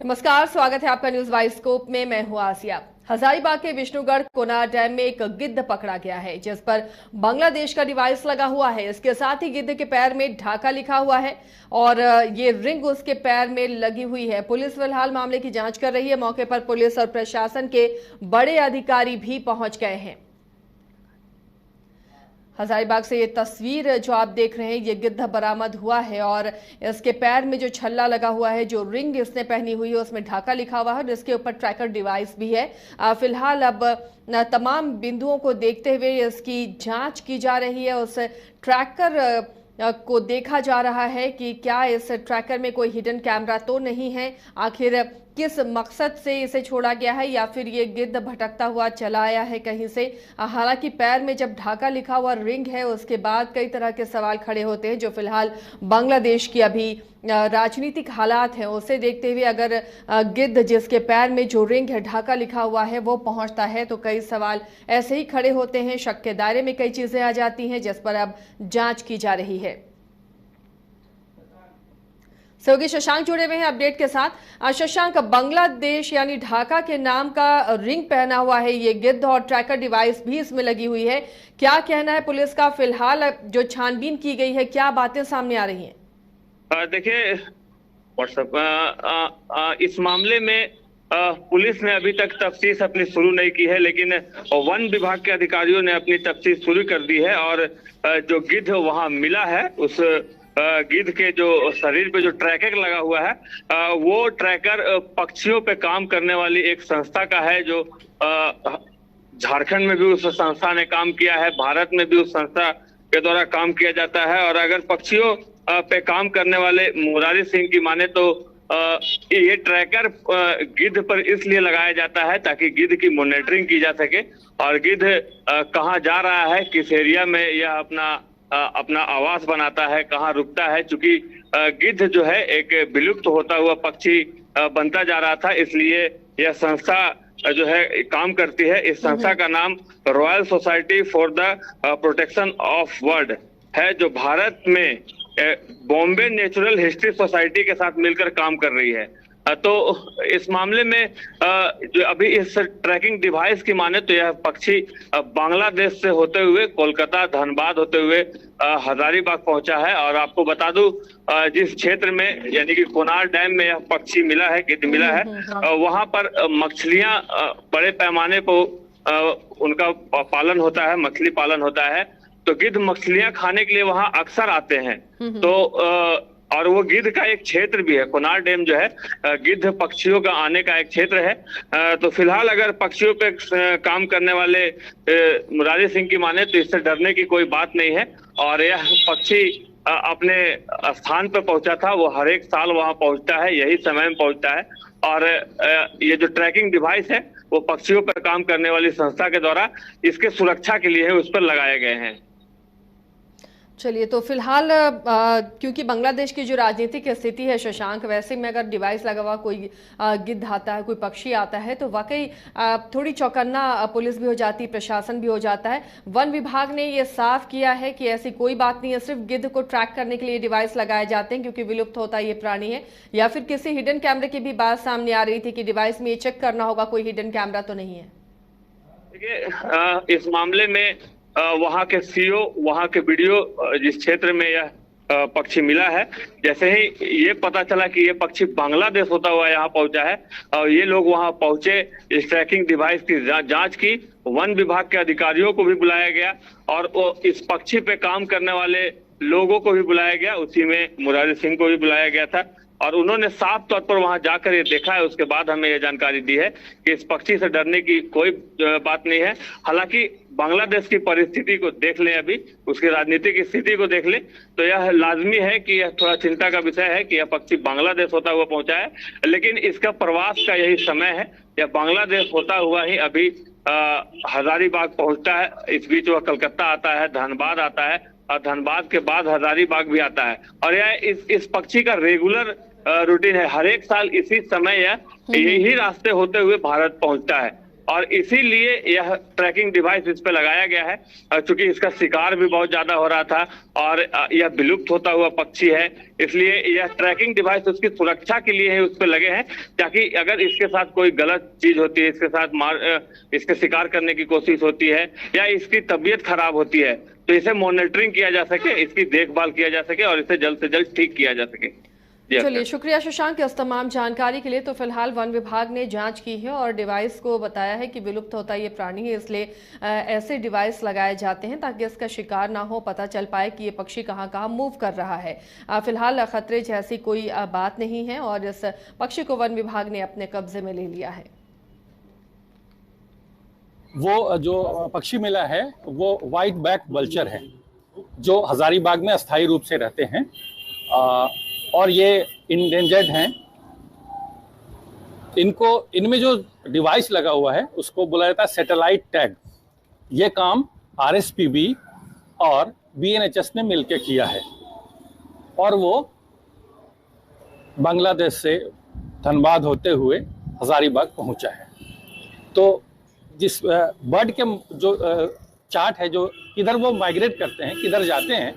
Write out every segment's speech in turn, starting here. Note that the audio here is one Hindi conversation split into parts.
नमस्कार, स्वागत है आपका न्यूज वाइस्कोप में। मैं हूं आसिया। हजारीबाग के विष्णुगढ़ कोनार डैम में एक गिद्ध पकड़ा गया है जिस पर बांग्लादेश का डिवाइस लगा हुआ है। इसके साथ ही गिद्ध के पैर में ढाका लिखा हुआ है और ये रिंग उसके पैर में लगी हुई है। पुलिस फिलहाल मामले की जांच कर रही है। मौके पर पुलिस और प्रशासन के बड़े अधिकारी भी पहुंच गए हैं। हजारीबाग से ये तस्वीर जो आप देख रहे हैं, ये गिद्ध बरामद हुआ है और इसके पैर में जो छल्ला लगा हुआ है, जो रिंग इसने पहनी हुई है, उसमें ढाका लिखा हुआ है और इसके ऊपर ट्रैकर डिवाइस भी है। फिलहाल अब तमाम बिंदुओं को देखते हुए इसकी जांच की जा रही है। उस ट्रैकर को देखा जा रहा है कि क्या इस ट्रैकर में कोई हिडन कैमरा तो नहीं है, आखिर किस मकसद से इसे छोड़ा गया है या फिर ये गिद्ध भटकता हुआ चला आया है कहीं से। हालांकि पैर में जब ढाका लिखा हुआ रिंग है, उसके बाद कई तरह के सवाल खड़े होते हैं जो फिलहाल बांग्लादेश की अभी राजनीतिक हालात हैं उसे देखते हुए अगर गिद्ध जिसके पैर में जो रिंग है, ढाका लिखा हुआ है, वो पहुंचता है तो कई सवाल ऐसे ही खड़े होते हैं। शक के दायरे में कई चीजें आ जाती हैं जिस पर अब जांच की जा रही है। सहयोगी शशांक जुड़े हुए हैं अपडेट के साथ। शशांक, बांग्लादेश यानी ढाका के नाम का रिंग पहना हुआ है ये गिद्ध और ट्रैकर डिवाइस भी इसमें लगी हुई है। क्या कहना है पुलिस का? फिलहाल जो छानबीन की गई है, क्या बातें सामने आ रही हैं? देखिए व्हाट्सएप इस मामले में पुलिस ने अभी तक तफ्तीश अपनी शुरू नहीं की है, लेकिन वन विभाग के अधिकारियों ने अपनी तफ्तीश शुरू कर दी है और जो गिद्ध वहां मिला है उस गिद्ध के जो शरीर पे जो ट्रैकर लगा हुआ है वो ट्रैकर पक्षियों पे काम करने वाली एक संस्था का है जो झारखंड में भी उस संस्था ने काम किया है, भारत में भी उस संस्था के द्वारा काम किया जाता है। और अगर पक्षियों पे काम करने वाले मुरारी सिंह की माने तो ये ट्रैकर गिद्ध पर इसलिए लगाया जाता है ताकि गिद्ध की मॉनिटरिंग की जा सके और गिद्ध कहाँ जा रहा है, किस एरिया में यह अपना आवास बनाता है, कहाँ रुकता है। चूंकि गिद्ध जो है एक विलुप्त होता हुआ पक्षी बनता जा रहा था, इसलिए यह संस्था जो है काम करती है। इस संस्था का नाम royal society for the protection of bird है, जो भारत में बॉम्बे नेचुरल हिस्ट्री सोसाइटी के साथ मिलकर काम कर रही है। तो इस मामले में जो अभी इस ट्रैकिंग डिवाइस की माने तो यह पक्षी बांग्लादेश से होते हुए कोलकाता, धनबाद होते हुए हजारीबाग पहुंचा है। और आपको बता दूं जिस क्षेत्र में यानी कि कोनार डैम में यह पक्षी मिला है, गिद्ध मिला है, वहां पर मछलियां बड़े पैमाने पर उनका पालन होता है, मछली पालन होता है। तो गिद्ध मछलियां खाने के लिए वहां अक्सर आते हैं। तो और वो गिद्ध का एक क्षेत्र भी है, कोनार डैम जो है गिद्ध पक्षियों का आने का एक क्षेत्र है। तो फिलहाल अगर पक्षियों पे काम करने वाले मुरारी सिंह की माने तो इससे डरने की कोई बात नहीं है। और यह पक्षी अपने स्थान पर पहुंचा था, वो हर एक साल वहां पहुंचता है, यही समय में पहुंचता है। और ये जो ट्रैकिंग डिवाइस है वो पक्षियों पर काम करने वाली संस्था के द्वारा इसके सुरक्षा के लिए है, उस पर लगाए गए हैं। चलिए, तो फिलहाल क्योंकि बांग्लादेश की जो राजनीतिक स्थिति है शशांक, वैसे में अगर डिवाइस लगा हुआ कोई गिद्ध आता है, कोई पक्षी आता है तो वाकई थोड़ी चौकन्ना पुलिस भी हो जाती, प्रशासन भी हो जाता है। वन विभाग ने ये साफ किया है कि ऐसी कोई बात नहीं है, सिर्फ गिद्ध को ट्रैक करने के लिए डिवाइस लगाए जाते हैं क्योंकि विलुप्त होता ये प्राणी है। या फिर किसी हिडन कैमरे की भी बात सामने आ रही थी कि डिवाइस में ये चेक करना होगा कोई हिडन कैमरा तो नहीं है? देखिए इस मामले में वहां के सीओ, वहां के वीडियो, जिस क्षेत्र में यह पक्षी मिला है, जैसे ही ये पता चला कि ये पक्षी बांग्लादेश होता हुआ यहाँ पहुंचा है और ये लोग वहां पहुंचे, इस ट्रैकिंग डिवाइस की जांच की, वन विभाग के अधिकारियों को भी बुलाया गया और इस पक्षी पे काम करने वाले लोगों को भी बुलाया गया, उसी में मुरारी सिंह को भी बुलाया गया था। और उन्होंने साफ तौर पर वहां जाकर ये देखा है, उसके बाद हमें ये जानकारी दी है कि इस पक्षी से डरने की कोई बात नहीं है। हालांकि बांग्लादेश की परिस्थिति को देख लें, अभी उसकी राजनीतिक स्थिति को देख लें तो यह लाजमी है कि यह थोड़ा चिंता का विषय है कि यह पक्षी बांग्लादेश होता हुआ पहुंचा है, लेकिन इसका प्रवास का यही समय है। यह बांग्लादेश होता हुआ ही अभी हजारीबाग पहुंचता है, इस बीच वह कलकत्ता आता है, धनबाद आता है और धनबाद के बाद हजारीबाग भी आता है। और यह इस पक्षी का रेगुलर रूटीन है, हर एक साल इसी समय यही रास्ते होते हुए भारत पहुंचता है। और इसीलिए यह ट्रैकिंग डिवाइस इस पे लगाया गया है, चूंकि इसका शिकार भी बहुत ज्यादा हो रहा था और यह विलुप्त होता हुआ पक्षी है, इसलिए यह ट्रैकिंग डिवाइस उसकी सुरक्षा के लिए उस पे लगे हैं, ताकि अगर इसके साथ कोई गलत चीज होती है, इसके साथ इसके शिकार करने की कोशिश होती है या इसकी तबीयत खराब होती है, तो इसे मॉनिटरिंग किया जा सके, इसकी देखभाल किया जा सके और इसे जल्द से जल्द ठीक किया जा सके। चलिए, शुक्रिया शशांक इस तमाम जानकारी के लिए। तो फिलहाल वन विभाग ने जांच की है और डिवाइस को बताया है कि विलुप्त होता ये प्राणी है, इसलिए ऐसे डिवाइस लगाए जाते हैं ताकि इसका शिकार ना हो, पता चल पाए कि ये पक्षी कहां कहां मूव कर रहा है। फिलहाल खतरे जैसी कोई बात नहीं है और इस पक्षी को वन विभाग ने अपने कब्जे में ले लिया है। वो जो पक्षी मिला है वो व्हाइट बैक वल्चर है, जो हजारीबाग में अस्थायी रूप से रहते हैं और ये इंडेंजर्ड हैं। इनमें जो डिवाइस लगा हुआ है उसको बोला जाता है सैटेलाइट टैग। ये काम RSPB और BNHS ने मिलकर किया है और वो बांग्लादेश से धनबाद होते हुए हजारीबाग पहुंचा है। तो जिस बर्ड के जो चार्ट है, जो किधर वो माइग्रेट करते हैं, किधर जाते हैं,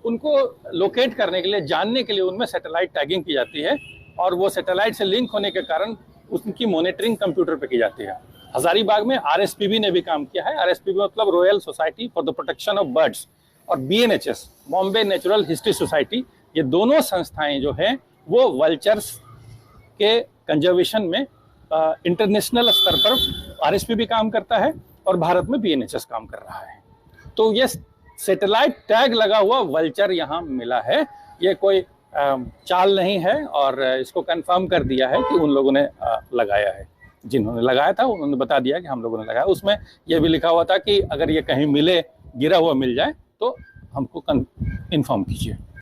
उनको लोकेट करने के लिए, जानने के लिए उनमें सैटेलाइट टैगिंग की जाती है और वो सैटेलाइट से लिंक होने के कारण उनकी मॉनिटरिंग कंप्यूटर पे की जाती है। हजारीबाग में RSPB ने भी काम किया है। RSPB मतलब royal society for the protection of birds, और BNHS Bombay natural history society, ये दोनों संस्थाएं जो हैं वो वल्चर्स के कंजर्वेशन में इंटरनेशनल स्तर पर RSPB काम करता है और भारत में BNHS काम कर रहा है। तो ये सैटेलाइट टैग लगा हुआ वल्चर यहाँ मिला है, ये कोई चाल नहीं है और इसको कंफर्म कर दिया है कि उन लोगों ने लगाया है। जिन्होंने लगाया था उन्होंने बता दिया कि हम लोगों ने लगाया। उसमें यह भी लिखा हुआ था कि अगर ये कहीं मिले, गिरा हुआ मिल जाए तो हमको इन्फॉर्म कीजिए।